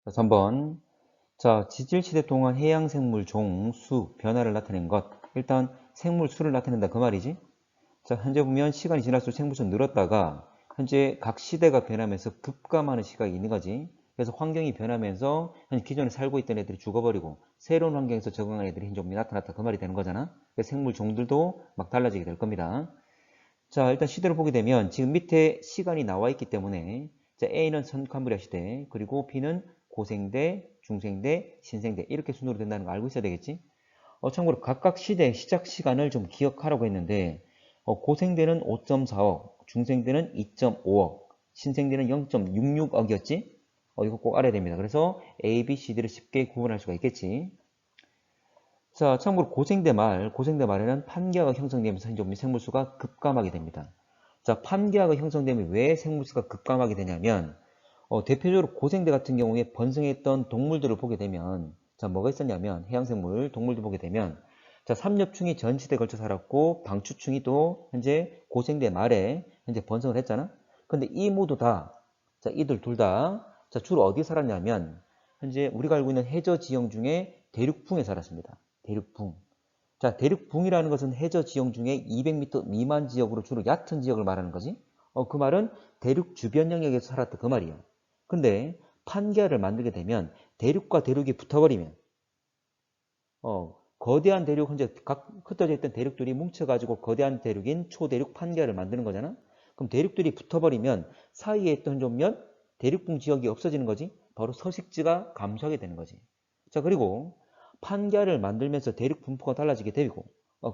자, 3번. 자, 지질시대 동안 해양 생물 종, 수, 변화를 나타낸 것. 일단 생물 수를 나타낸다 그 말이지. 자, 현재 보면 시간이 지날수록 생물 수는 늘었다가 현재 각 시대가 변하면서 급감하는 시각이 있는 거지. 그래서 환경이 변하면서 현재 기존에 살고 있던 애들이 죽어버리고 새로운 환경에서 적응한 애들이 현재 나타났다 그 말이 되는 거잖아. 그래서 생물 종들도 막 달라지게 될 겁니다. 자, 일단 시대를 보게 되면 지금 밑에 시간이 나와 있기 때문에 자, A는 선캄브리아 시대, 그리고 B는 고생대, 중생대, 신생대 이렇게 순으로 된다는 거 알고 있어야 되겠지? 참고로 각각 시대의 시작 시간을 좀 기억하라고 했는데 고생대는 5.4억, 중생대는 2.5억, 신생대는 0.66억이었지? 이거 꼭 알아야 됩니다. 그래서 A, B, C, D를 쉽게 구분할 수가 있겠지. 자, 참고로 고생대 말에는 판기하가 형성되면서 현존 생물수가 급감하게 됩니다. 자, 판기하가 형성되면 왜 생물수가 급감하게 되냐면 대표적으로 고생대 같은 경우에 번성했던 동물들을 보게 되면 자, 뭐가 있었냐면 해양생물, 동물들 보게 되면 자, 삼엽충이 전시대에 걸쳐 살았고 방추충이 또 현재 고생대 말에 현재 번성을 했잖아. 근데 이 모두 다 자, 이들 둘 다 자, 주로 어디 살았냐면 현재 우리가 알고 있는 해저 지형 중에 대륙풍에 살았습니다. 대륙풍. 자, 대륙붕이라는 것은 해저 지형 중에 200m 미만 지역으로 주로 얕은 지역을 말하는 거지. 그 말은 대륙 주변 영역에서 살았다 그 말이야. 근데 판기아를 만들게 되면 대륙과 대륙이 붙어버리면 거대한 대륙 현재 각 흩어져 있던 대륙들이 뭉쳐가지고 거대한 대륙인 초대륙 판기아를 만드는 거잖아. 그럼 대륙들이 붙어버리면 사이에 있던 좀면 대륙붕 지역이 없어지는 거지. 바로 서식지가 감소하게 되는 거지. 자, 그리고 판기아를 만들면서 대륙 분포가 달라지게 되고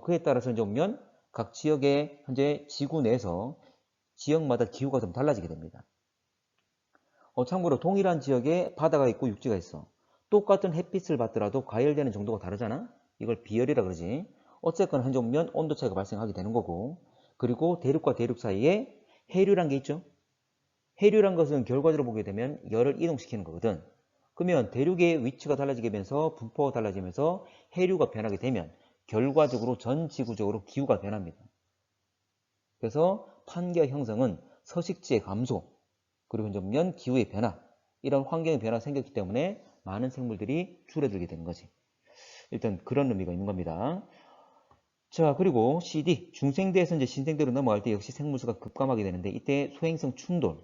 그에 따라서 이제 보면 각 지역의 현재 지구 내에서 지역마다 기후가 좀 달라지게 됩니다. 참고로 동일한 지역에 바다가 있고 육지가 있어. 똑같은 햇빛을 받더라도 과열되는 정도가 다르잖아. 이걸 비열이라 그러지. 어쨌거나 현재 보면 온도 차이가 발생하게 되는 거고. 그리고 대륙과 대륙 사이에 해류란 게 있죠. 해류란 것은 결과적으로 보게 되면 열을 이동시키는 거거든. 그러면 대륙의 위치가 달라지게 되면서 분포가 달라지면서 해류가 변하게 되면 결과적으로 전 지구적으로 기후가 변합니다. 그래서 판기와 형성은 서식지의 감소, 그리고 이제 보면 기후의 변화, 이런 환경의 변화가 생겼기 때문에 많은 생물들이 줄어들게 되는 거지. 일단 그런 의미가 있는 겁니다. 자, 그리고 CD, 중생대에서 이제 신생대로 넘어갈 때 역시 생물수가 급감하게 되는데 이때 소행성 충돌.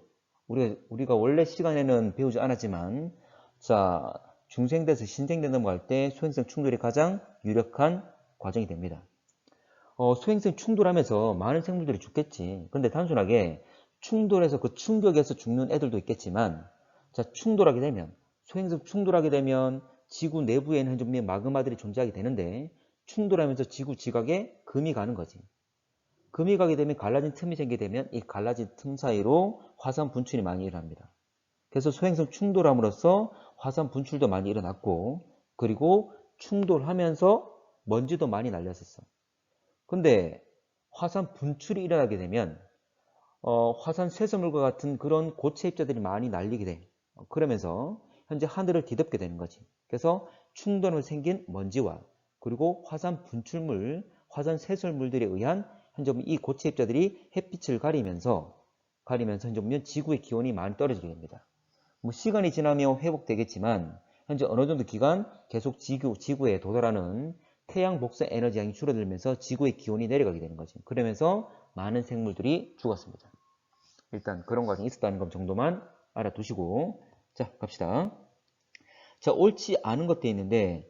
우리가 원래 시간에는 배우지 않았지만 자, 중생대에서 신생대 넘어갈 때 소행성 충돌이 가장 유력한 과정이 됩니다. 소행성 충돌하면서 많은 생물들이 죽겠지. 근데 단순하게 충돌해서 그 충격에서 죽는 애들도 있겠지만 자, 소행성 충돌하게 되면 지구 내부에는 현존의 마그마들이 존재하게 되는데 충돌하면서 지구 지각에 금이 가는 거지. 금이 가게 되면 갈라진 틈이 생기게 되면 이 갈라진 틈 사이로 화산 분출이 많이 일어납니다. 그래서 소행성 충돌함으로써 화산 분출도 많이 일어났고 그리고 충돌하면서 먼지도 많이 날렸었어. 근데 화산 분출이 일어나게 되면 화산 쇠설물과 같은 그런 고체 입자들이 많이 날리게 돼. 그러면서 현재 하늘을 뒤덮게 되는 거지. 그래서 충돌로 생긴 먼지와 그리고 화산 분출물, 화산 쇠설물들에 의한 현재 이 고체 입자들이 햇빛을 가리면서 현재 지구의 기온이 많이 떨어지게 됩니다. 뭐 시간이 지나면 회복되겠지만 현재 어느 정도 기간 계속 지구에 도달하는 태양 복사 에너지 양이 줄어들면서 지구의 기온이 내려가게 되는 거죠. 그러면서 많은 생물들이 죽었습니다. 일단 그런 과정이 있었다는 것 정도만 알아두시고 자 갑시다. 자 옳지 않은 것도 있는데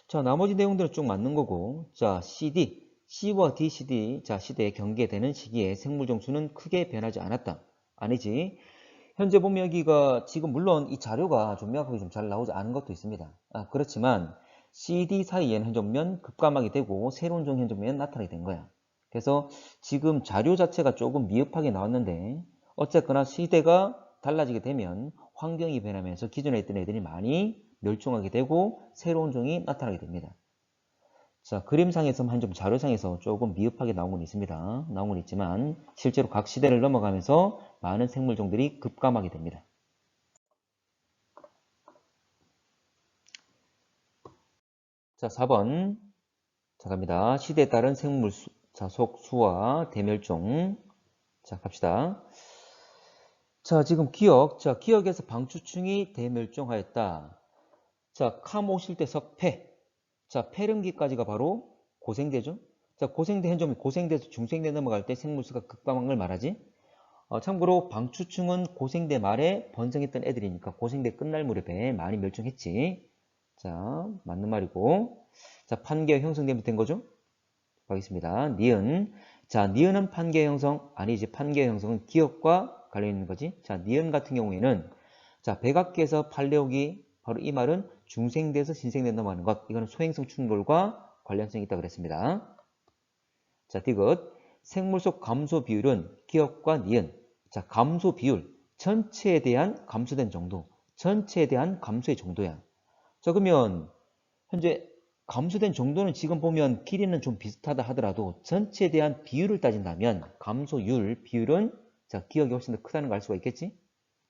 자 나머지 내용들은 쭉 맞는 거고 자 CD, C와 D, CD 자 시대에 경계되는 시기에 생물 종수는 크게 변하지 않았다. 아니지. 현재 보면 여기가 지금 물론 이 자료가 좀 명확하게 좀 잘 나오지 않은 것도 있습니다. 그렇지만 CD 사이에는 현존면 급감하게 되고 새로운 종 현존면 나타나게 된 거야. 그래서 지금 자료 자체가 조금 미흡하게 나왔는데 어쨌거나 시대가 달라지게 되면 환경이 변하면서 기존에 있던 애들이 많이 멸종하게 되고 새로운 종이 나타나게 됩니다. 자, 그림상에서 한 좀 자료상에서 조금 미흡하게 나온 건 있습니다. 나온 건 있지만 실제로 각 시대를 넘어가면서 많은 생물종들이 급감하게 됩니다. 자, 4번. 자, 갑니다. 시대에 따른 생물 자, 속수와 대멸종. 자, 갑시다. 자, 지금 기억. 자, 기억에서 방추충이 대멸종하였다. 자, 카모실 때 석패. 자, 폐렴기까지가 바로 고생대죠. 자, 고생대 현종이 고생대에서 중생대 넘어갈 때 생물수가 극방한 걸 말하지. 참고로 방추충은 고생대 말에 번성했던 애들이니까 고생대 끝날 무렵에 많이 멸종했지. 자, 맞는 말이고. 자, 판계 형성되면 된 거죠? 가겠습니다. 니은. 자, 니은은 판계 형성 아니지. 판계 형성은 기억과 관련 있는 거지. 자, 니은 같은 경우에는 자, 백악기에서 팔레오기 바로 이 말은 중생대에서 신생대 넘어가는 것. 이거는 소행성 충돌과 관련성이 있다고 그랬습니다. 자, 디귿. 생물 속 감소 비율은 기억과 니은. 자, 감소 비율. 전체에 대한 감소된 정도. 전체에 대한 감소의 정도야. 자, 그러면 현재 감소된 정도는 지금 보면 길이는 좀 비슷하다 하더라도 전체에 대한 비율을 따진다면 감소율, 비율은 자, 기억이 훨씬 더 크다는 걸 알 수가 있겠지?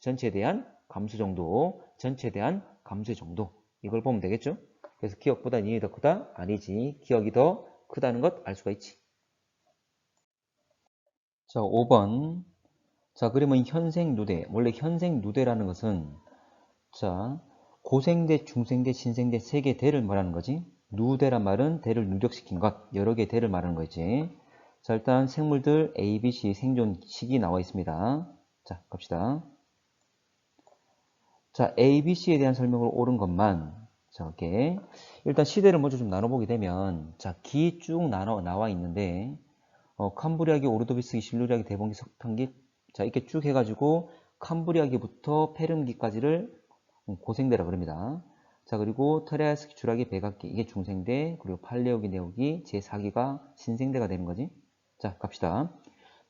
전체에 대한 감소 정도, 전체에 대한 감소의 정도. 이걸 보면 되겠죠? 그래서 기억보다 니은이 더 크다? 아니지. 기억이 더 크다는 것 알 수가 있지. 자, 5번. 자, 그러면 현생 누대. 원래 현생 누대라는 것은 자, 고생대, 중생대, 신생대 세 개 대를 말하는 거지. 누대란 말은 대를 누적시킨 것, 여러 개 대를 말하는 거지. 자, 일단 생물들 A, B, C 생존 시기 나와 있습니다. 자, 갑시다. 자, A, B, C에 대한 설명을 옳은 것만 자, 이렇게 일단 시대를 먼저 좀 나눠보게 되면 자, 기 쭉 나와 있는데 캄브리아기, 오르도비스기, 실루리아기, 대봉기, 석탄기 자, 이렇게 쭉 해가지고 캄브리아기부터 페름기까지를 고생대라 그럽니다. 자, 그리고 트라이아스기, 주라기, 백악기 이게 중생대, 그리고 팔레오기, 네오기, 제4기가 신생대가 되는 거지. 자, 갑시다.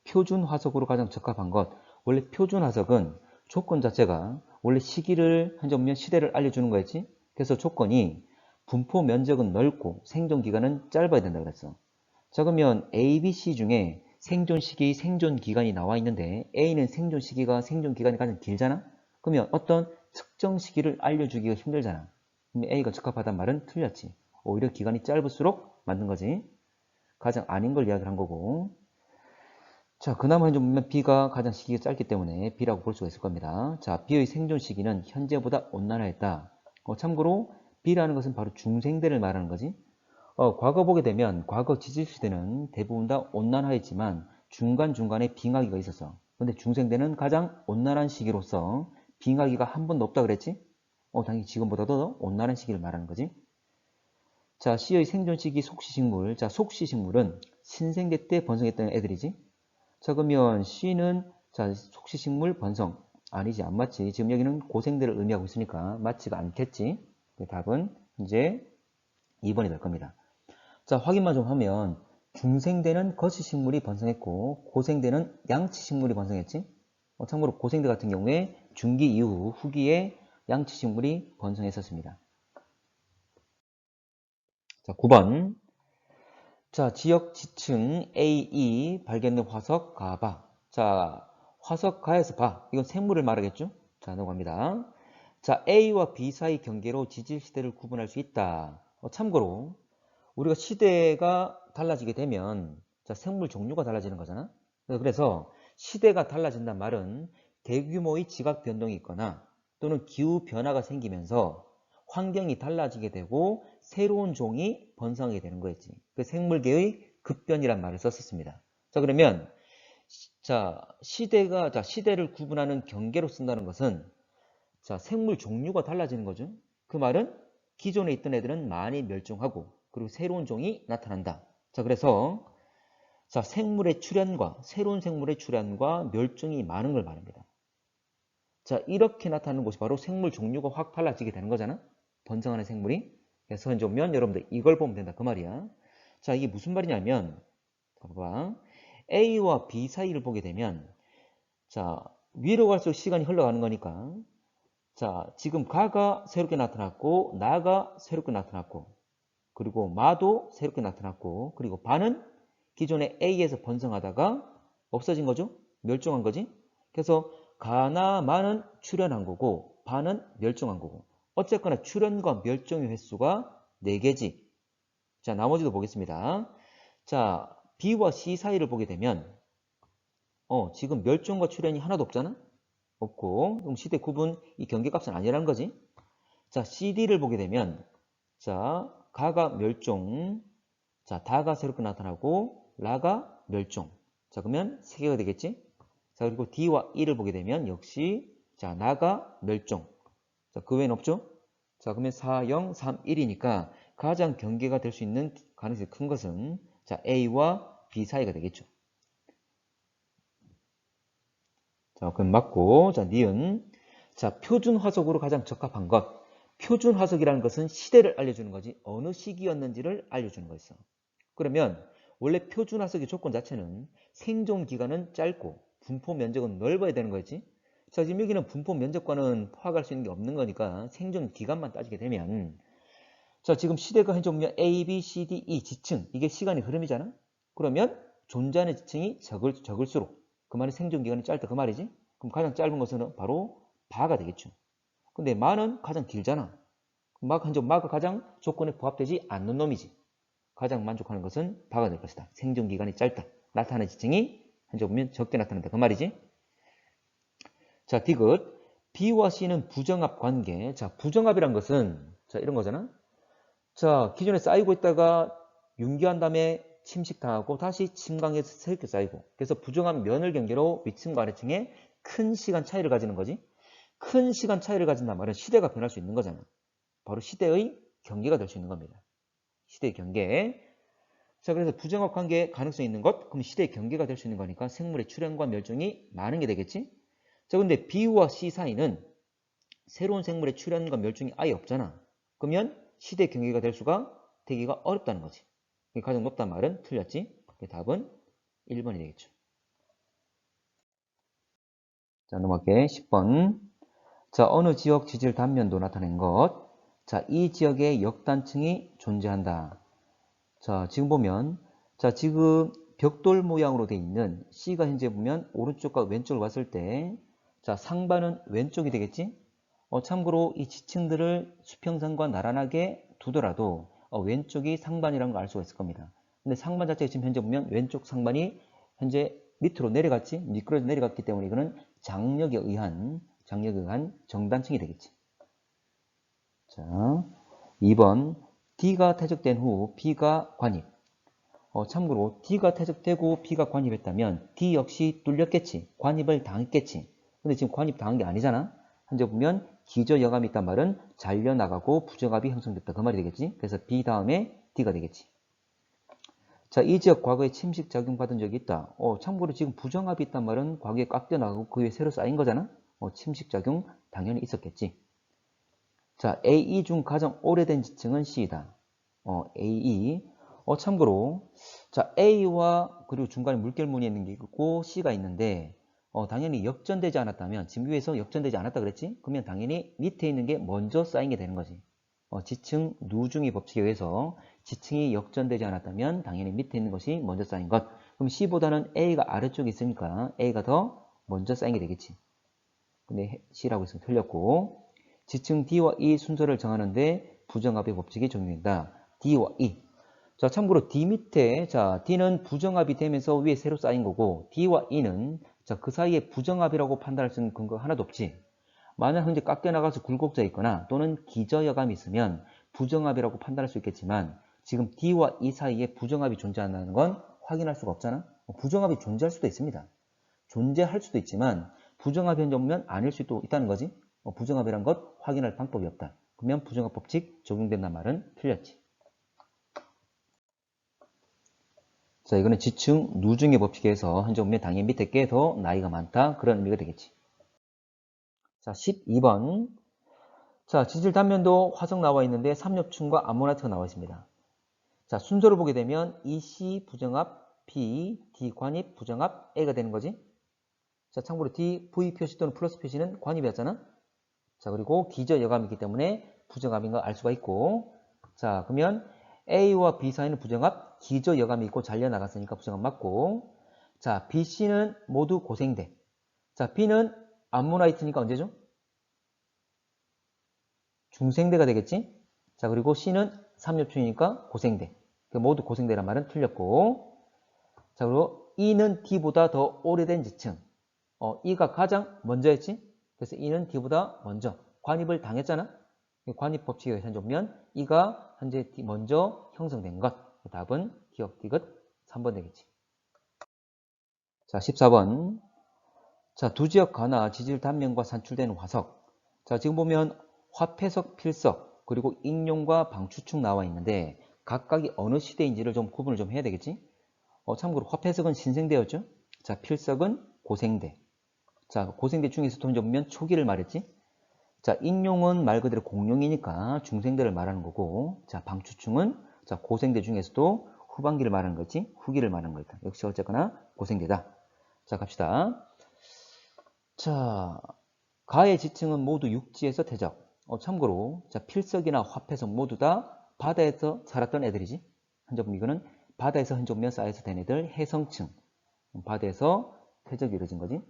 표준 화석으로 가장 적합한 것. 원래 표준 화석은 조건 자체가 원래 시기를 현재 보면 시대를 알려주는 거였지. 그래서 조건이 분포 면적은 넓고 생존 기간은 짧아야 된다 그랬어. 자, 그러면 A, B, C 중에 생존 시기, 생존 기간이 나와 있는데 A는 생존 시기가 생존 기간이 가장 길잖아. 그러면 어떤 특정 시기를 알려주기가 힘들잖아. 그럼 A가 적합하단 말은 틀렸지. 오히려 기간이 짧을수록 맞는 거지. 가장 아닌 걸 이야기를 한 거고. 자, 그나마 현재 보면 B가 가장 시기가 짧기 때문에 B라고 볼 수가 있을 겁니다. 자, B의 생존 시기는 현재보다 온난화했다. 참고로 B라는 것은 바로 중생대를 말하는 거지. 과거 보게 되면 과거 지질시대는 대부분 다 온난화했지만 중간중간에 빙하기가 있었어. 근데 중생대는 가장 온난한 시기로서 빙하기가 한 번도 없다 그랬지? 당연히 지금보다도 더 온난한 시기를 말하는 거지. 자, C의 생존 시기 속시식물. 자, 속시식물은 신생대 때 번성했던 애들이지. 자, 그러면 C는 자, 속시식물 번성. 아니지, 안 맞지. 지금 여기는 고생대를 의미하고 있으니까 맞지가 않겠지. 답은 이제 2번이 될 겁니다. 자, 확인만 좀 하면 중생대는 거시식물이 번성했고 고생대는 양치식물이 번성했지. 참고로 고생대 같은 경우에 중기 이후 후기에 양치식물이 번성했었습니다. 자, 9번. 자, 지역 지층 AE 발견된 화석 가봐. 자, 화석 가에서 봐. 이건 생물을 말하겠죠? 자, 넘어갑니다. 자, A와 B 사이 경계로 지질 시대를 구분할 수 있다. 참고로 우리가 시대가 달라지게 되면 자, 생물 종류가 달라지는 거잖아. 그래서 시대가 달라진다는 말은 대규모의 지각 변동이 있거나 또는 기후 변화가 생기면서 환경이 달라지게 되고 새로운 종이 번성하게 되는 거였지. 그 생물계의 급변이란 말을 썼었습니다. 자, 그러면 자, 시대를 구분하는 경계로 쓴다는 것은 자, 생물 종류가 달라지는 거죠. 그 말은 기존에 있던 애들은 많이 멸종하고 그리고 새로운 종이 나타난다. 자, 그래서 자, 생물의 출현과 새로운 생물의 출현과 멸종이 많은 걸 말합니다. 자, 이렇게 나타나는 곳이 바로 생물 종류가 확 달라지게 되는 거잖아. 번성하는 생물이. 그래서 현재 보면 여러분들 이걸 보면 된다. 그 말이야. 자, 이게 무슨 말이냐면 봐봐. A와 B 사이를 보게 되면 자, 위로 갈수록 시간이 흘러가는 거니까 자, 지금 가가 새롭게 나타났고 나가 새롭게 나타났고 그리고 마도 새롭게 나타났고 그리고 바는 기존의 A에서 번성하다가 없어진 거죠. 멸종한 거지. 그래서 가나 마는 출현한 거고 바는 멸종한 거고 어쨌거나 출현과 멸종의 횟수가 4개지. 자, 나머지도 보겠습니다. 자, B와 C 사이를 보게 되면 지금 멸종과 출현이 하나도 없잖아. 없고, 그럼 시대 구분 이 경계값은 아니라는 거지. 자, CD를 보게 되면, 자, 가가 멸종, 자, 다가 새롭게 나타나고, 라가 멸종. 자, 그러면 세 개가 되겠지? 자, 그리고 D와 E를 보게 되면 역시, 자, 나가 멸종. 자, 그 외엔 없죠? 자, 그러면 4, 0, 3, 1이니까 가장 경계가 될 수 있는 가능성이 큰 것은, 자, A와 B 사이가 되겠죠. 자, 그럼 맞고, 자, 니은. 자, 표준 화석으로 가장 적합한 것. 표준 화석이라는 것은 시대를 알려주는 거지, 어느 시기였는지를 알려주는 거였어. 그러면 원래 표준 화석의 조건 자체는 생존 기간은 짧고 분포 면적은 넓어야 되는 거였지. 자, 지금 여기는 분포 면적과는 파악할 수 있는 게 없는 거니까 생존 기간만 따지게 되면, 자, 지금 시대가 현재 보면 A, B, C, D, E 지층, 이게 시간의 흐름이잖아. 그러면 존재하는 지층이 적을수록 그 말이 생존 기간이 짧다 그 말이지. 그럼 가장 짧은 것은 바로 바가 되겠죠. 근데 마는 가장 길잖아. 마가 가장 조건에 부합되지 않는 놈이지. 가장 만족하는 것은 바가 될 것이다. 생존 기간이 짧다. 나타나는 지층이 현재 보면 적게 나타난다 그 말이지. 자, 디귿. B와 C는 부정합 관계. 자, 부정합이란 것은 자, 이런 거잖아. 자, 기존에 쌓이고 있다가 융기한 다음에 침식당하고 다시 침강해서 새롭게 쌓이고, 그래서 부정한 면을 경계로 위층과 아래층에 큰 시간 차이를 가지는 거지. 큰 시간 차이를 가진단 말은 시대가 변할 수 있는 거잖아. 바로 시대의 경계가 될 수 있는 겁니다. 시대의 경계. 자, 그래서 부정합 관계에 가능성이 있는 것, 그럼 시대의 경계가 될 수 있는 거니까 생물의 출현과 멸종이 많은 게 되겠지. 자, 근데 B와 C 사이는 새로운 생물의 출현과 멸종이 아예 없잖아. 그러면 시대 경계가 될 수가 되기가 어렵다는 거지. 가장 높다는 말은 틀렸지. 답은 1번이 되겠죠. 자, 넘어갈게. 10번. 자, 어느 지역 지질 단면도 나타낸 것. 자, 이 지역에 역단층이 존재한다. 자, 지금 보면, 자, 지금 벽돌 모양으로 되어 있는 C가 현재 보면 오른쪽과 왼쪽을 봤을 때, 자, 상반은 왼쪽이 되겠지? 참고로 이 지층들을 수평선과 나란하게 두더라도 왼쪽이 상반이라는 걸 알 수가 있을 겁니다. 근데 상반 자체가 지금 현재 보면 왼쪽 상반이 현재 밑으로 내려갔지? 미끄러져 내려갔기 때문에 이거는 장력에 의한 정단층이 되겠지. 자, 2번. D가 퇴적된 후 B가 관입. 참고로 D가 퇴적되고 B가 관입했다면 D 역시 뚫렸겠지. 관입을 당했겠지. 근데 지금 관입 당한 게 아니잖아. 현재 보면 기저여감이 있단 말은 잘려나가고 부정합이 형성됐다. 그 말이 되겠지. 그래서 B 다음에 D가 되겠지. 자, 이 지역 과거에 침식 작용받은 적이 있다. 참고로 지금 부정합이 있단 말은 과거에 깎여나가고 그 위에 새로 쌓인 거잖아. 침식 작용 당연히 있었겠지. 자, AE 중 가장 오래된 지층은 C이다. AE. 참고로, 자, A와 그리고 중간에 물결무늬 있는 게 있고 C가 있는데, 당연히 역전되지 않았다면, 지금 위에서 역전되지 않았다 그랬지? 그러면 당연히 밑에 있는 게 먼저 쌓인 게 되는 거지. 지층 누중의 법칙에 의해서 지층이 역전되지 않았다면 당연히 밑에 있는 것이 먼저 쌓인 것. 그럼 C보다는 A가 아래쪽에 있으니까 A가 더 먼저 쌓인 게 되겠지. 근데 C라고 했으면 틀렸고, 지층 D와 E 순서를 정하는데 부정합의 법칙이 적용된다. D와 E. 자, 참고로 D 밑에, 자, D는 부정합이 되면서 위에 새로 쌓인 거고, D와 E는, 자, 그 사이에 부정합이라고 판단할 수 있는 근거 하나도 없지. 만약 현재 깎여나가서 굴곡져 있거나 또는 기저여감이 있으면 부정합이라고 판단할 수 있겠지만, 지금 D와 E 사이에 부정합이 존재한다는 건 확인할 수가 없잖아. 부정합이 존재할 수도 있습니다. 존재할 수도 있지만, 부정합이 현재 오면 아닐 수도 있다는 거지. 부정합이란 것 확인할 방법이 없다. 그러면 부정합 법칙 적용된다는 말은 틀렸지. 자, 이거는 지층 누중의 법칙에서 현재 보면 당연히 밑에 게 더 나이가 많다. 그런 의미가 되겠지. 자, 12번. 자, 지질 단면도 화석 나와 있는데 삼엽충과 암모나이트가 나와 있습니다. 자, 순서를 보게 되면 EC 부정합, B, D 관입, 부정합, A가 되는 거지. 자, 참고로 D, V 표시 또는 플러스 표시는 관입이었잖아. 자, 그리고 기저 여감이기 때문에 부정합인 걸 알 수가 있고. 자, 그러면 A와 B 사이는 부정합, 기저 여감이 있고 잘려나갔으니까 부정합 맞고. 자, B, C는 모두 고생대. 자, B는 암모나이트니까 언제죠? 중생대가 되겠지? 자, 그리고 C는 삼엽충이니까 고생대. 모두 고생대란 말은 틀렸고. 자, 그리고 E는 D보다 더 오래된 지층. E가 가장 먼저 했지? 그래서 E는 D보다 먼저 관입을 당했잖아. 관입 법칙에 의해서 해주면 E가 현재 D 먼저 형성된 것. 답은 기억 디귿 3번 되겠지. 자, 14번. 자, 두 지역 관화 지질 단면과 산출되는 화석. 자, 지금 보면 화폐석, 필석, 그리고 익룡과 방추축 나와 있는데 각각이 어느 시대인지를 좀 구분을 좀 해야 되겠지? 참고로 화폐석은 신생대였죠? 자, 필석은 고생대. 자, 고생대 중에서도 이제 보면 초기를 말했지? 자, 익룡은 말 그대로 공룡이니까 중생대를 말하는 거고, 자, 방추축은 자, 고생대 중에서도 후반기를 말하는 거지? 후기를 말하는 거다. 역시 어쨌거나 고생대다. 자, 갑시다. 자, 가의 지층은 모두 육지에서 태적. 참고로 자, 필석이나 화폐석 모두 다 바다에서 살았던 애들이지. 한점 이거는 바다에서 흔적면 쌓여서 된 애들 해성층. 바다에서 퇴적이 이루어진 거지.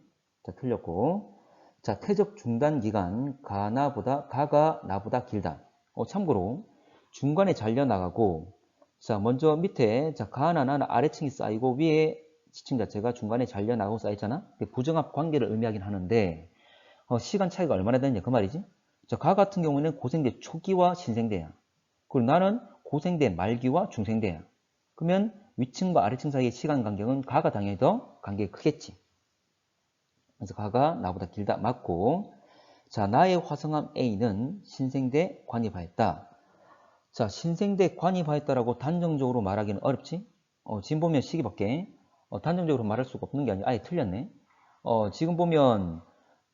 자, 틀렸고. 자, 퇴적 중단 기간 가가 나보다 길다. 참고로 중간에 잘려 나가고 자, 먼저 밑에 자, 가나 나나 아래층이 쌓이고 위에 지층 자체가 중간에 잘려 나가고 쌓였잖아. 부정합 관계를 의미하긴 하는데 시간 차이가 얼마나 되느냐 그 말이지. 자, 가 같은 경우는 고생대 초기와 신생대야. 그리고 나는 고생대 말기와 중생대야. 그러면 위층과 아래층 사이의 시간 간격은 가가 당연히 더 간격이 크겠지. 그래서 가가 나보다 길다 맞고. 자, 나의 화성암 A는 신생대 관입하였다. 자, 신생대 관입하였다라고 단정적으로 말하기는 어렵지. 지금 보면 시기 밖에 단정적으로 말할 수가 없는 게 아니라 아예 틀렸네. 지금 보면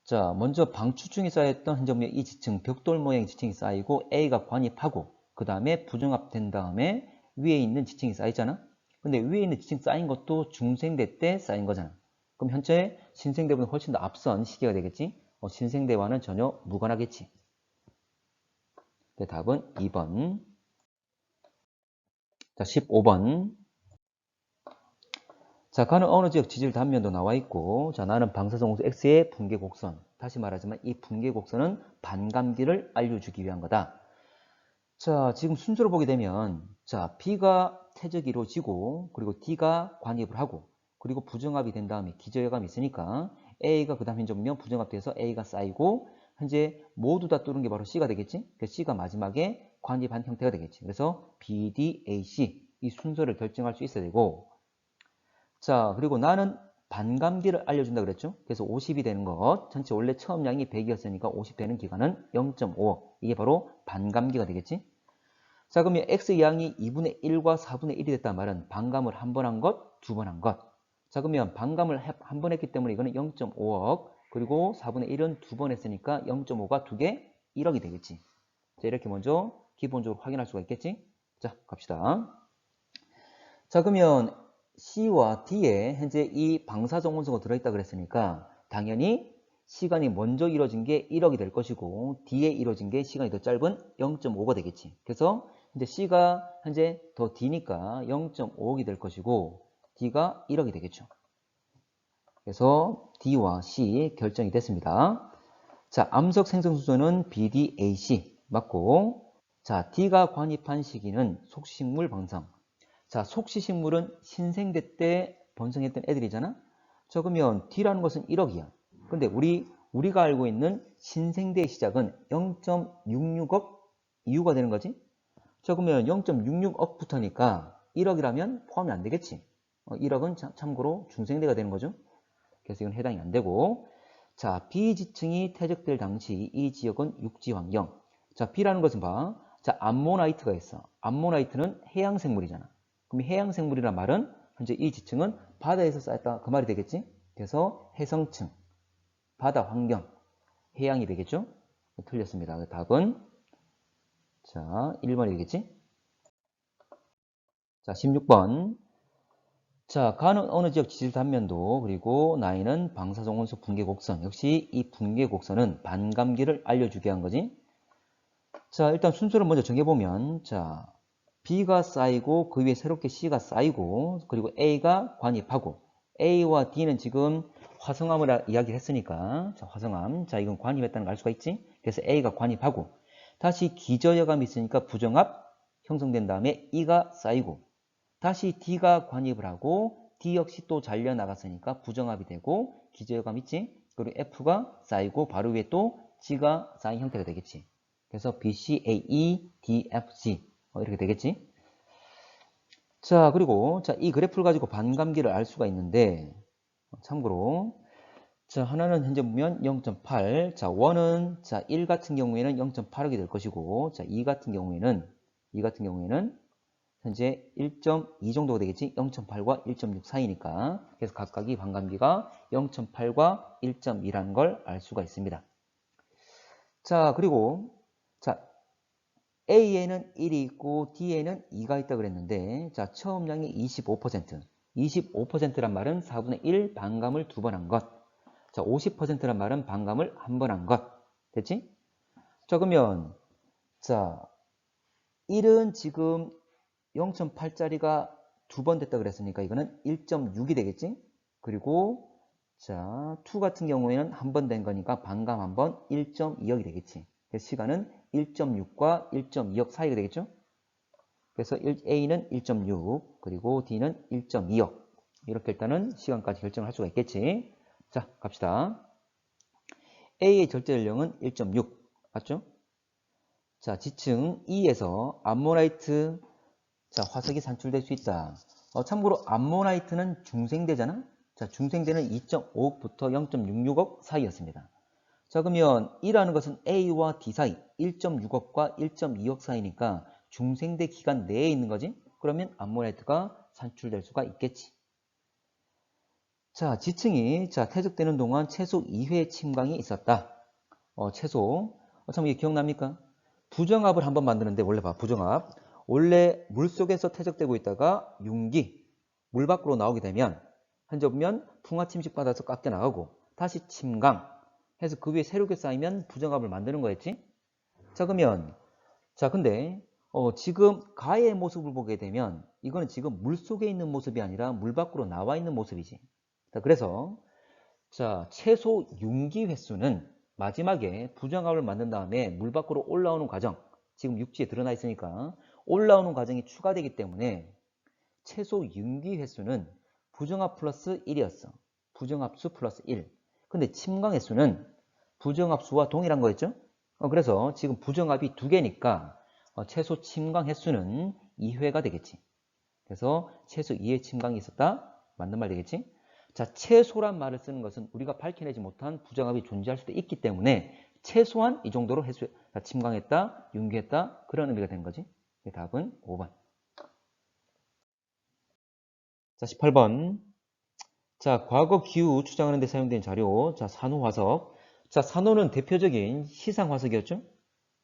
자, 먼저 방추층이 쌓였던 흔적면 이 지층, 벽돌 모양의 지층이 쌓이고 A가 관입하고 그 다음에 부정합된 다음에 위에 있는 지층이 쌓이잖아. 근데 위에 있는 지층 쌓인 것도 중생대 때 쌓인 거잖아. 그럼 현재 신생대보다 훨씬 더 앞선 시기가 되겠지. 신생대와는 전혀 무관하겠지. 답은 2번. 자, 15번. 자, 가는 어느 지역 지질 단면도 나와 있고, 자, 나는 방사성홍수 X의 붕괴 곡선. 다시 말하지만 이 붕괴 곡선은 반감기를 알려주기 위한 거다. 자, 지금 순서로 보게 되면, 자, B가 퇴적이 이루어지고, 그리고 D가 관입을 하고, 그리고 부정합이 된 다음에 기저여감이 있으니까 A가 그 다음 현저면 부정합돼서 A가 쌓이고, 현재 모두 다 뚫은 게 바로 C가 되겠지? 그래서 C가 마지막에 관입한 형태가 되겠지. 그래서 B, D, A, C 이 순서를 결정할 수 있어야 되고, 자, 그리고 나는 반감기를 알려준다 그랬죠? 그래서 50이 되는 것. 전체 원래 처음 양이 100이었으니까 50 되는 기간은 0.5. 이게 바로 반감기가 되겠지? 자, 그러면 X 양이 2분의 1과 4분의 1이 됐단 말은 반감을 한 번 한 것, 두 번 한 것. 자, 그러면 반감을 한 번 했기 때문에 이거는 0.5억. 그리고 4분의 1은 두 번 했으니까 0.5가 두 개, 1억이 되겠지. 자, 이렇게 먼저 기본적으로 확인할 수가 있겠지? 자, 갑시다. 자, 그러면 C와 D에 현재 이 방사정원소가 들어있다 그랬으니까 당연히 시간이 먼저 이루어진 게 1억이 될 것이고 D에 이루어진 게 시간이 더 짧은 0.5가 되겠지. 그래서 현재 C가 현재 더 D니까 0.5억이 될 것이고 D가 1억이 되겠죠. 그래서 D와 C 결정이 됐습니다. 자, 암석 생성 수소는 BDAC 맞고, 자, D가 관입한 시기는 속식물 번성. 자, 속시식물은 신생대 때 번성했던 애들이잖아. 자, 그러면 D라는 것은 1억이야. 근데 우리가 알고 있는 신생대의 시작은 0.66억 이후가 되는 거지. 자, 그러면 0.66억부터니까 1억이라면 포함이 안 되겠지. 1억은 참고로 중생대가 되는 거죠. 그래서 이건 해당이 안 되고. 자, B지층이 퇴적될 당시 이 지역은 육지 환경. 자, B라는 것은 봐. 자, 암모나이트가 있어. 암모나이트는 해양생물이잖아. 그럼 해양생물이란 말은 현재 이 지층은 바다에서 쌓였다 그 말이 되겠지. 그래서 해성층, 바다 환경, 해양이 되겠죠. 틀렸습니다. 답은 자 1번이 되겠지. 자 16번. 자, 가는 어느 지역 지질 단면도 그리고 나이는 방사성원소 붕괴 곡선. 역시 이 붕괴 곡선은 반감기를 알려주게 한 거지. 자, 일단 순서를 먼저 정해보면, 자, B가 쌓이고 그 위에 새롭게 C가 쌓이고 그리고 A가 관입하고 A와 D는 지금 화성암을 이야기했으니까 자, 화성암. 자, 이건 관입했다는 걸 알 수가 있지. 그래서 A가 관입하고 다시 기저여감이 있으니까 부정합 형성된 다음에 E가 쌓이고 다시 D가 관입을 하고 D 역시 또 잘려 나갔으니까 부정합이 되고 기저여감 있지. 그리고 F가 쌓이고 바로 위에 또 G가 쌓인 형태가 되겠지. 그래서 BCAE, DFG 이렇게 되겠지. 자, 그리고 자, 이 그래프를 가지고 반감기를 알 수가 있는데 참고로 자, 하나는 현재 보면 0.8. 자, 1은 자, 1 같은 경우에는 0.8하게 될 것이고 자, 2 같은 경우에는 현재 1.2 정도가 되겠지. 0.8과 1.6 사이니까. 그래서 각각이 반감기가 0.8과 1.2라는 걸 알 수가 있습니다. 자, 그리고 자, A에는 1이 있고 D에는 2가 있다 그랬는데 자, 처음량이 25%. 25%란 말은 4분의 1 반감을 2번 한 것. 자, 50%란 말은 반감을 한 번 한 것. 됐지? 자, 그러면 자, 1은 지금 0.8짜리가 2번 됐다 그랬으니까 이거는 1.6이 되겠지? 그리고 자, 2 같은 경우에는 한 번 된 거니까 반감 한 번 1.2억이 되겠지. 그래서 시간은 1.6과 1.2억 사이가 되겠죠? 그래서 A는 1.6 그리고 D는 1.2억 이렇게 일단은 시간까지 결정을 할 수가 있겠지. 자, 갑시다. A의 절대 연령은 1.6 맞죠? 자, 지층 E에서 암모나이트 자, 화석이 산출될 수 있다. 참고로 암모나이트는 중생대잖아. 자, 중생대는 2.5억부터 0.66억 사이였습니다. 자, 그러면 E라는 것은 A와 D 사이 1.6억과 1.2억 사이니까 중생대 기간 내에 있는 거지. 그러면 암모나이트가 산출될 수가 있겠지. 자, 지층이 자, 퇴적되는 동안 최소 2회의 침강이 있었다. 최소. 참 이게 기억납니까? 부정압을 한번 만드는데 원래 봐. 부정압. 원래 물속에서 퇴적되고 있다가 융기, 물 밖으로 나오게 되면 현재 보면 풍화 침식 받아서 깎여 나가고 다시 침강 해서 그 위에 새롭게 쌓이면 부정압을 만드는 거였지. 자, 그러면 자, 근데 지금 가의 모습을 보게 되면 이거는 지금 물 속에 있는 모습이 아니라 물 밖으로 나와 있는 모습이지. 자, 그래서 자, 최소 융기 횟수는 마지막에 부정압을 만든 다음에 물 밖으로 올라오는 과정, 지금 육지에 드러나 있으니까 올라오는 과정이 추가되기 때문에 최소 융기 횟수는 부정압 플러스 1이었어. 부정압수 플러스 1. 근데 침강 횟수는 부정압수와 동일한 거였죠? 그래서 지금 부정압이 2개니까 최소 침강 횟수는 2회가 되겠지. 그래서 최소 2회 침강이 있었다. 맞는 말 되겠지? 자, 최소란 말을 쓰는 것은 우리가 밝혀내지 못한 부정압이 존재할 수도 있기 때문에 최소한 이 정도로 침강했다, 융기했다 그런 의미가 된 거지. 답은 5번. 자, 18번. 자, 과거 기후 추정하는 데 사용된 자료. 자, 산호화석. 자, 산호는 대표적인 시상화석이었죠.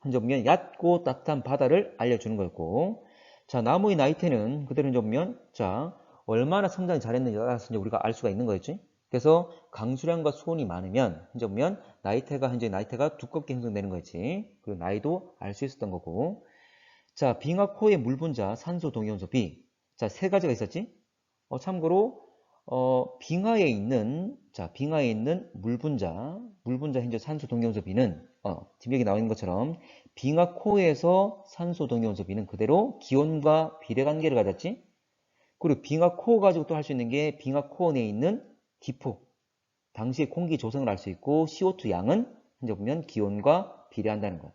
현재 보면 얕고 따뜻한 바다를 알려주는 거였고, 자, 나무의 나이테는 그대로 이제 보면 자, 얼마나 성장이 잘했는지 따라서 이제 우리가 알 수가 있는 거였지. 그래서 강수량과 수온이 많으면 현재 보면 현재 나이테가 두껍게 형성되는 거였지. 그리고 나이도 알 수 있었던 거고. 자, 빙하코의 물 분자 산소 동위원소 B. 자, 세 가지가 있었지. 참고로 빙하에 있는 물 분자 현재 산소 동위원소 B는 지금 여기 나와 있는 것처럼 빙하코에서 산소 동위원소 B는 그대로 기온과 비례 관계를 가졌지. 그리고 빙하코어 가지고 또 할 수 있는 게 빙하코어 내에 있는 기포. 당시의 공기 조성을 알 수 있고 CO2 양은 현재 보면 기온과 비례한다는 것.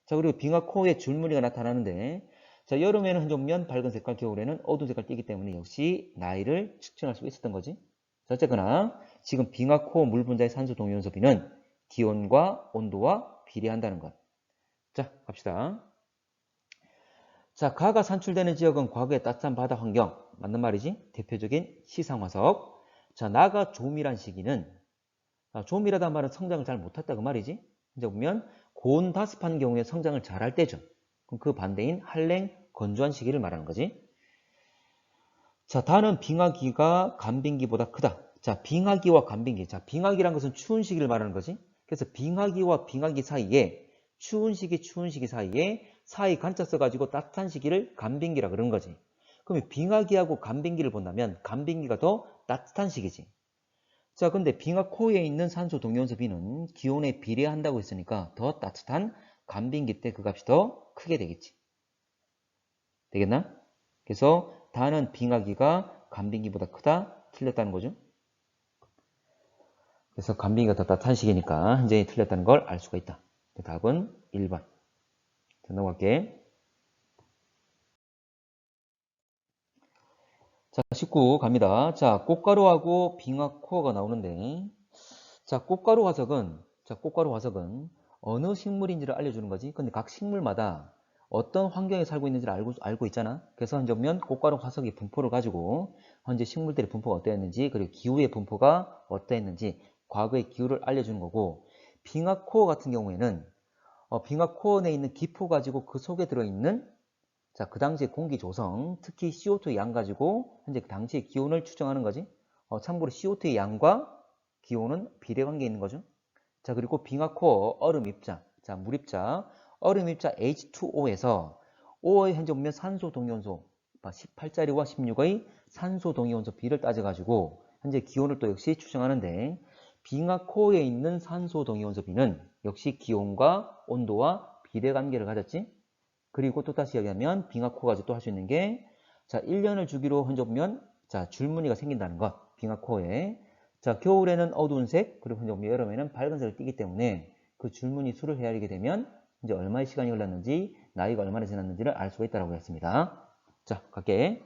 자, 그리고 빙하코어에 줄무늬가 나타나는데 자, 여름에는 현재 보면 밝은 색깔, 겨울에는 어두운 색깔 띠기 때문에 역시 나이를 측정할 수 있었던 거지. 자, 어쨌거나 지금 빙하코어 물 분자의 산소 동위원소 B는 기온과 온도와 비례한다는 것. 자, 갑시다. 자, 가가 산출되는 지역은 과거의 따뜻한 바다 환경. 맞는 말이지? 대표적인 시상화석. 자, 나가 조밀한 시기는 조밀하다는 말은 성장을 잘 못했다 그 말이지. 이제 보면 고온 다습한 경우에 성장을 잘할 때죠. 그럼 그 반대인 한랭 건조한 시기를 말하는 거지. 자, 다는 빙하기가 간빙기보다 크다. 자, 빙하기와 간빙기. 자, 빙하기란 것은 추운 시기를 말하는 거지. 그래서 빙하기와 빙하기 사이에 추운 시기 사이에 사이 간자 써가지고 따뜻한 시기를 간빙기라 그러는 거지. 그러면 빙하기하고 간빙기를 본다면 간빙기가 더 따뜻한 시기지. 자, 근데 빙하코어에 있는 산소 동위원소 B는 기온에 비례한다고 했으니까 더 따뜻한 간빙기 때 그 값이 더 크게 되겠지. 되겠나? 그래서 다는 빙하기가 간빙기보다 크다? 틀렸다는 거죠. 그래서 간빙이가 더 따뜻한 시기니까 현재이 틀렸다는 걸 알 수가 있다. 답은 1번. 자, 넘어갈게. 자, 19 갑니다. 자, 꽃가루하고 빙하 코어가 나오는데, 자, 꽃가루 화석은 어느 식물인지를 알려주는 거지. 근데 각 식물마다 어떤 환경에 살고 있는지를 알고 있잖아. 그래서 현재 보면 꽃가루 화석의 분포를 가지고 현재 식물들의 분포가 어떠했는지, 그리고 기후의 분포가 어떠했는지, 과거의 기후를 알려주는 거고, 빙하 코어 같은 경우에는 빙하 코어 내에 있는 기포 가지고 그 속에 들어있는 자, 그 당시의 공기 조성, 특히 CO2의 양 가지고 현재 그 당시의 기온을 추정하는 거지. 참고로 CO2의 양과 기온은 비례관계에 있는 거죠. 자, 그리고 빙하코어 얼음 입자, 자, 물 입자, 얼음 입자 H2O에서 5의 현재 보면 산소 동위원소 18짜리와 16의 산소 동위원소 비를 따져가지고 현재 기온을 또 역시 추정하는데 빙하코어에 있는 산소 동위원소 비는 역시 기온과 온도와 비례관계를 가졌지. 그리고 또 다시 이야기하면 빙하코어 가지고 또 할 수 있는 게 자, 1년을 주기로 현재 보면 자, 줄무늬가 생긴다는 것. 빙하코어에 자, 겨울에는 어두운 색, 그리고 현재 보면 여름에는 밝은색을 띠기 때문에 그 줄무늬 수를 헤아리게 되면 이제 얼마의 시간이 흘렀는지, 나이가 얼마나 지났는지를 알 수가 있다고 했습니다. 자, 갈게.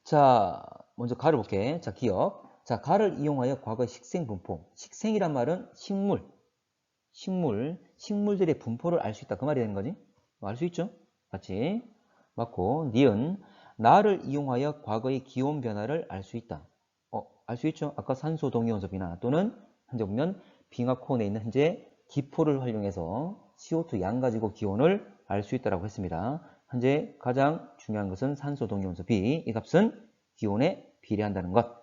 자, 먼저 가를 볼게. 자, 기억. 자, 가를 이용하여 과거의 식생 분포. 식생이란 말은 식물들의 분포를 알 수 있다. 그 말이 되는 거지. 알 수 있죠? 맞지? 맞고, 니은, 나를 이용하여 과거의 기온 변화를 알 수 있다. 알 수 있죠? 아까 산소 동위원소비나 또는 현재 보면 빙하코어에 있는 현재 기포를 활용해서 CO2 양 가지고 기온을 알 수 있다고 했습니다. 현재 가장 중요한 것은 산소 동위원소 B. 이 값은 기온에 비례한다는 것.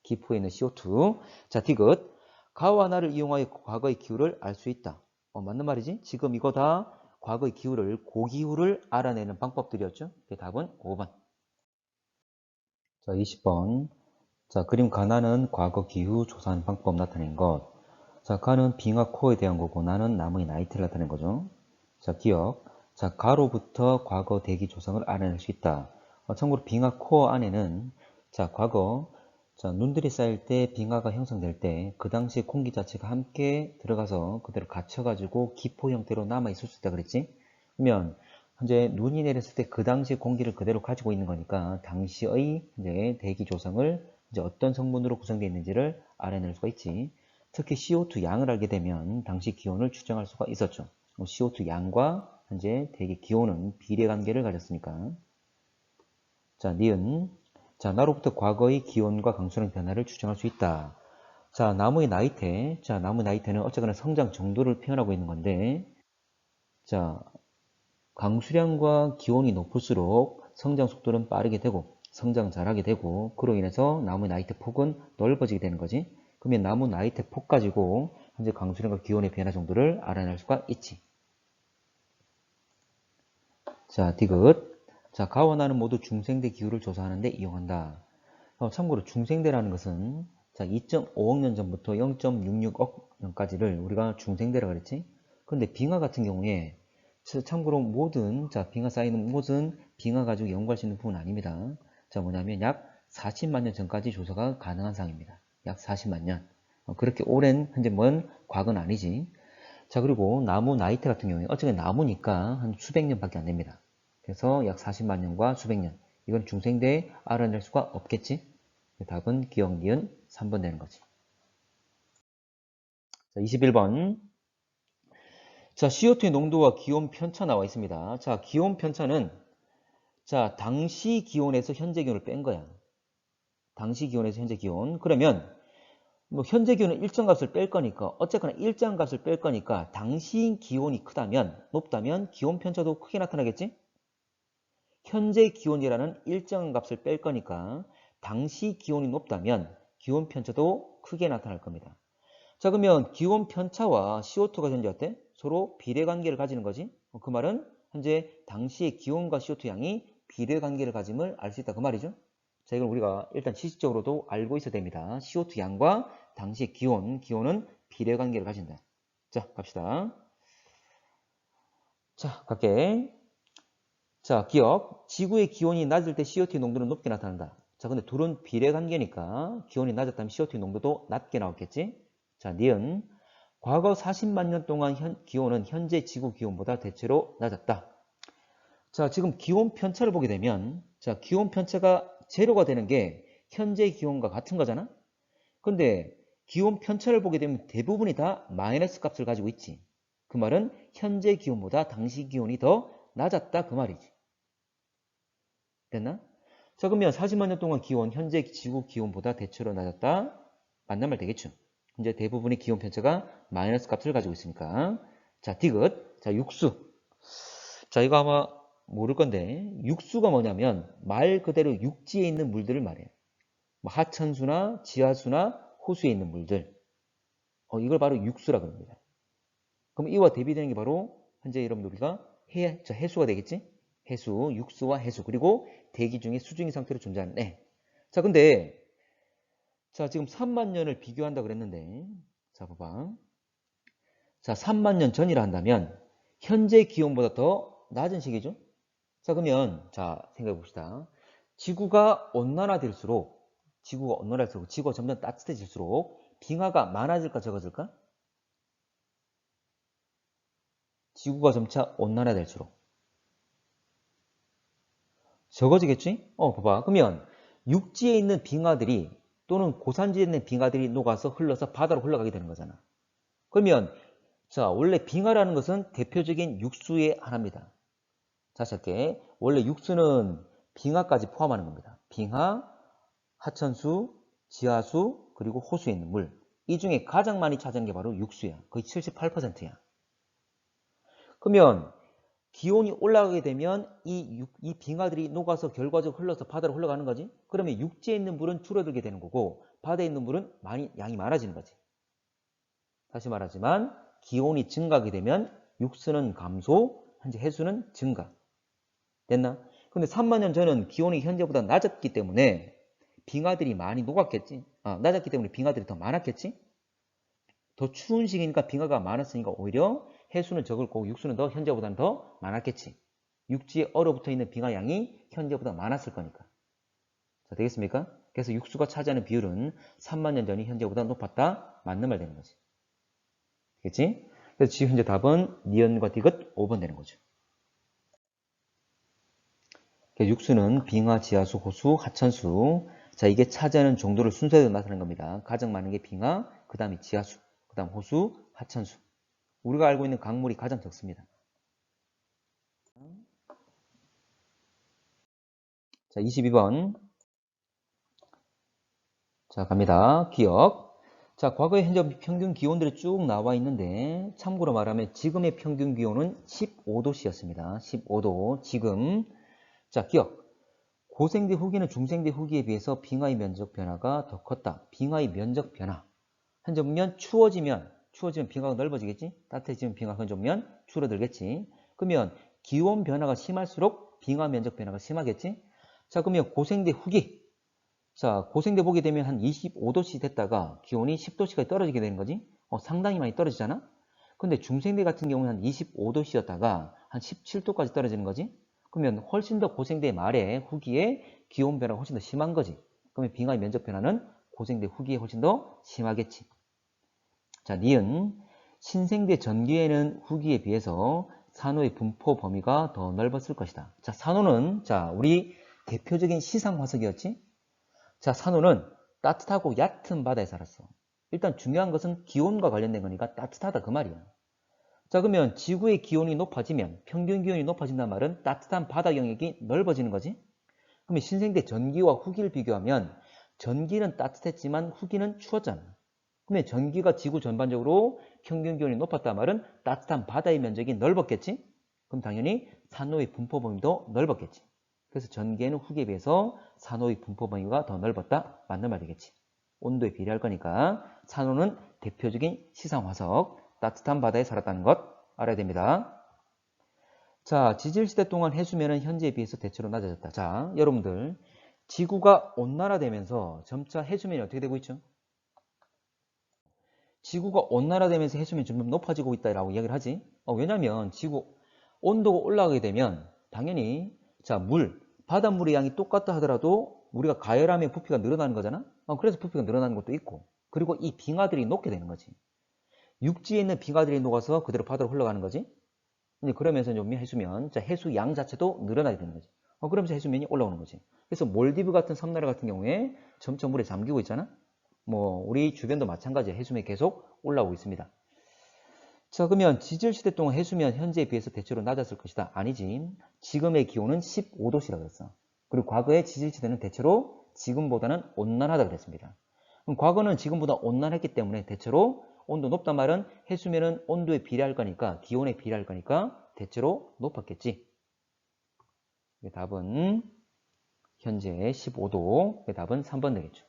기포에 있는 CO2. 자, 디귿. 가와 나를 이용하여 과거의 기후를 알 수 있다. 맞는 말이지? 지금 이거 다 과거의 기후를, 고기후를 알아내는 방법들이었죠? 답은 5번. 자, 20번. 자, 그림 가나는 과거 기후 조사하는 방법 나타낸 것. 자, 가는 빙하 코어에 대한 거고 나는 나무의 나이트를 나타낸 거죠. 자, 기억. 자, 가로부터 과거 대기 조성을 알아낼 수 있다. 참고로 빙하 코어 안에는 자, 과거 자, 눈들이 쌓일 때 빙하가 형성될 때 그 당시 공기 자체가 함께 들어가서 그대로 갇혀가지고 기포 형태로 남아있을 수 있다 그랬지? 그러면 현재 눈이 내렸을 때 그 당시 공기를 그대로 가지고 있는 거니까 당시의 이제 대기 조성을 이제 어떤 성분으로 구성되어 있는지를 알아낼 수가 있지. 특히 CO2 양을 알게 되면 당시 기온을 추정할 수가 있었죠. CO2 양과 현재 대기 기온은 비례관계를 가졌으니까. 자, 니은. 자, 나로부터 과거의 기온과 강수량 변화를 추정할 수 있다. 자, 나무의 나이테. 자, 나무 나이테는 어쨌거나 성장 정도를 표현하고 있는 건데, 자, 강수량과 기온이 높을수록 성장 속도는 빠르게 되고, 성장 잘하게 되고, 그로 인해서 나무의 나이테 폭은 넓어지게 되는 거지. 그러면 나무 나이테 폭 가지고 현재 강수량과 기온의 변화 정도를 알아낼 수가 있지. 자, 디귿. 자, 가와 나는 모두 중생대 기후를 조사하는 데 이용한다. 참고로 중생대라는 것은 자, 2.5억 년 전부터 0.66억 년까지를 우리가 중생대라 그랬지. 근데 빙하 같은 경우에 참고로 모든 자, 빙하 쌓이는 모든 빙하 가지고 연구할 수 있는 부분은 아닙니다. 자, 뭐냐면 약 40만 년 전까지 조사가 가능한 상황입니다. 약 40만 년. 그렇게 오랜 현재 먼 과거는 아니지. 자, 그리고 나무 나이테 같은 경우에 어차피 나무니까 한 수백 년밖에 안 됩니다. 그래서 약 40만 년과 수백 년. 이건 중생대에 알아낼 수가 없겠지? 답은 기억, 니은 3번 되는 거지. 자, 21번. 자, CO2의 농도와 기온 편차 나와 있습니다. 자, 기온 편차는 자, 당시 기온에서 현재 기온을 뺀 거야. 당시 기온에서 현재 기온. 그러면 뭐 현재 기온은 일정 값을 뺄 거니까 어쨌거나 일정 값을 뺄 거니까 당시 기온이 크다면 높다면 기온 편차도 크게 나타나겠지? 현재 기온이라는 일정 값을 뺄 거니까 당시 기온이 높다면 기온 편차도 크게 나타날 겁니다. 자, 그러면 기온 편차와 CO2가 현재 어때? 서로 비례관계를 가지는 거지. 그 말은 현재 당시의 기온과 CO2 양이 비례관계를 가짐을 알 수 있다. 그 말이죠. 자, 이걸 우리가 일단 지식적으로도 알고 있어야 됩니다. CO2 양과 당시의 기온은 비례관계를 가진다. 자, 갑시다. 자, 갈게. 자, 기억. 지구의 기온이 낮을 때 CO2 농도는 높게 나타난다. 자, 근데 둘은 비례관계니까 기온이 낮았다면 CO2 농도도 낮게 나왔겠지? 자, 니은 과거 40만 년 동안 기온은 현재 지구 기온보다 대체로 낮았다. 자, 지금 기온 편차를 보게 되면 자, 기온 편차가 제로가 되는 게 현재 기온과 같은 거잖아? 근데 기온 편차를 보게 되면 대부분이 다 마이너스 값을 가지고 있지. 그 말은 현재 기온보다 당시 기온이 더 낮았다 그 말이지. 됐나? 자, 그러면 40만 년 동안 기온, 현재 지구 기온보다 대체로 낮았다. 맞는 말 되겠죠? 이제 대부분의 기온 편차가 마이너스 값을 가지고 있으니까. 자, 디귿. 자, 육수. 자, 이거 아마 모를 건데, 육수가 뭐냐면 말 그대로 육지에 있는 물들을 말해요. 뭐 하천수나 지하수나 호수에 있는 물들. 이걸 바로 육수라 그럽니다. 그럼 이와 대비되는 게 바로 현재 여러분들 우리가 해수가 되겠지? 해수, 육수와 해수, 그리고 대기 중에 수증기 상태로 존재하는 애. 자, 근데 자, 지금 3만 년을 비교한다 그랬는데 자, 봐봐. 자, 3만 년 전이라 한다면 현재 기온보다 더 낮은 시기죠? 자, 그러면 자, 생각해 봅시다. 지구가 온난화될수록 지구가 점점 따뜻해질수록 빙하가 많아질까 적어질까? 지구가 점차 온난화될수록 적어지겠지? 봐봐. 그러면 육지에 있는 빙하들이 또는 고산지에 있는 빙하들이 녹아서 흘러서 바다로 흘러가게 되는 거잖아. 그러면 자, 원래 빙하라는 것은 대표적인 육수의 하나입니다. 다시 할게. 원래 육수는 빙하까지 포함하는 겁니다. 빙하, 하천수, 지하수, 그리고 호수에 있는 물. 이 중에 가장 많이 차지하는 게 바로 육수야. 거의 78%야. 그러면 기온이 올라가게 되면 이 빙하들이 녹아서 결과적으로 흘러서 바다로 흘러가는 거지. 그러면 육지에 있는 물은 줄어들게 되는 거고 바다에 있는 물은 양이 많아지는 거지. 다시 말하지만 기온이 증가하게 되면 육수는 감소, 현재 해수는 증가. 됐나? 근데 3만 년 전은 기온이 현재보다 낮았기 때문에 빙하들이 많이 녹았겠지. 낮았기 때문에 빙하들이 더 많았겠지. 더 추운 시기니까 빙하가 많았으니까 오히려 해수는 적을 거고 육수는 더 현재보다는 더 많았겠지. 육지에 얼어붙어 있는 빙하 양이 현재보다 많았을 거니까. 자, 되겠습니까? 그래서 육수가 차지하는 비율은 3만 년 전이 현재보다 높았다. 맞는 말 되는 거지. 되겠지? 그래서 지금 현재 답은 니은과 디귿 5번 되는 거죠. 육수는 빙하, 지하수, 호수, 하천수. 자, 이게 차지하는 정도를 순서대로 나타내는 겁니다. 가장 많은 게 빙하, 그 다음이 지하수, 그 다음 호수, 하천수. 우리가 알고 있는 강물이 가장 적습니다. 자, 22번. 자, 갑니다. 기억. 자, 과거의 현재 평균 기온들이 쭉 나와 있는데 참고로 말하면 지금의 평균 기온은 15도씨였습니다. 15도. 지금. 자, 기억. 고생대 후기는 중생대 후기에 비해서 빙하의 면적 변화가 더 컸다. 빙하의 면적 변화. 현재 보면 추워지면 빙하가 넓어지겠지? 따뜻해지면 빙하가 현저면 줄어들겠지? 그러면 기온 변화가 심할수록 빙하 면적 변화가 심하겠지? 자, 그러면 고생대 후기. 자, 고생대 보게 되면 한 25도씨 됐다가 기온이 10도씨까지 떨어지게 되는 거지? 상당히 많이 떨어지잖아? 근데 중생대 같은 경우는 한 25도씨였다가 한 17도까지 떨어지는 거지? 그러면 훨씬 더 고생대 말에 후기에 기온 변화가 훨씬 더 심한 거지. 그러면 빙하의 면적 변화는 고생대 후기에 훨씬 더 심하겠지. 자, 니은. 신생대 전기에는 후기에 비해서 산호의 분포 범위가 더 넓었을 것이다. 자, 산호는 자, 우리 대표적인 시상 화석이었지? 자, 산호는 따뜻하고 얕은 바다에 살았어. 일단 중요한 것은 기온과 관련된 거니까 따뜻하다 그 말이야. 자, 그러면 지구의 기온이 높아지면 평균 기온이 높아진다는 말은 따뜻한 바다 영역이 넓어지는 거지. 그러면 신생대 전기와 후기를 비교하면 전기는 따뜻했지만 후기는 추웠잖아. 그러면 전기가 지구 전반적으로 평균 기온이 높았다는 말은 따뜻한 바다의 면적이 넓었겠지. 그럼 당연히 산호의 분포 범위도 넓었겠지. 그래서 전기에는 후기에 비해서 산호의 분포 범위가 더 넓었다. 맞는 말 되겠지. 온도에 비례할 거니까 산호는 대표적인 시상화석, 따뜻한 바다에 살았다는 것 알아야 됩니다. 자, 지질시대 동안 해수면은 현재에 비해서 대체로 낮아졌다. 자, 여러분들 지구가 온난화되면서 점차 해수면이 어떻게 되고 있죠? 지구가 온난화되면서 해수면이 점점 높아지고 있다라고 이야기를 하지. 왜냐면 지구 온도가 올라가게 되면 당연히 자, 바닷물의 양이 똑같다 하더라도 우리가 가열하면 부피가 늘어나는 거잖아. 그래서 부피가 늘어나는 것도 있고, 그리고 이 빙하들이 녹게 되는 거지. 육지에 있는 빙하들이 녹아서 그대로 바다로 흘러가는 거지. 이제 그러면서 좀 해수면, 자, 해수 양 자체도 늘어나게 되는 거지. 그러면서 해수면이 올라오는 거지. 그래서 몰디브 같은 섬나라 같은 경우에 점점 물에 잠기고 있잖아. 뭐 우리 주변도 마찬가지야. 해수면이 계속 올라오고 있습니다. 자, 그러면 지질시대 동안 해수면 현재에 비해서 대체로 낮았을 것이다. 아니지. 지금의 기온은 15도씨라고 그랬어. 그리고 과거의 지질시대는 대체로 지금보다는 온난하다 그랬습니다. 그럼 과거는 지금보다 온난했기 때문에 대체로 온도 높단 말은 해수면은 온도에 비례할 거니까, 기온에 비례할 거니까 대체로 높았겠지. 답은 현재 15도. 답은 3번 되겠죠.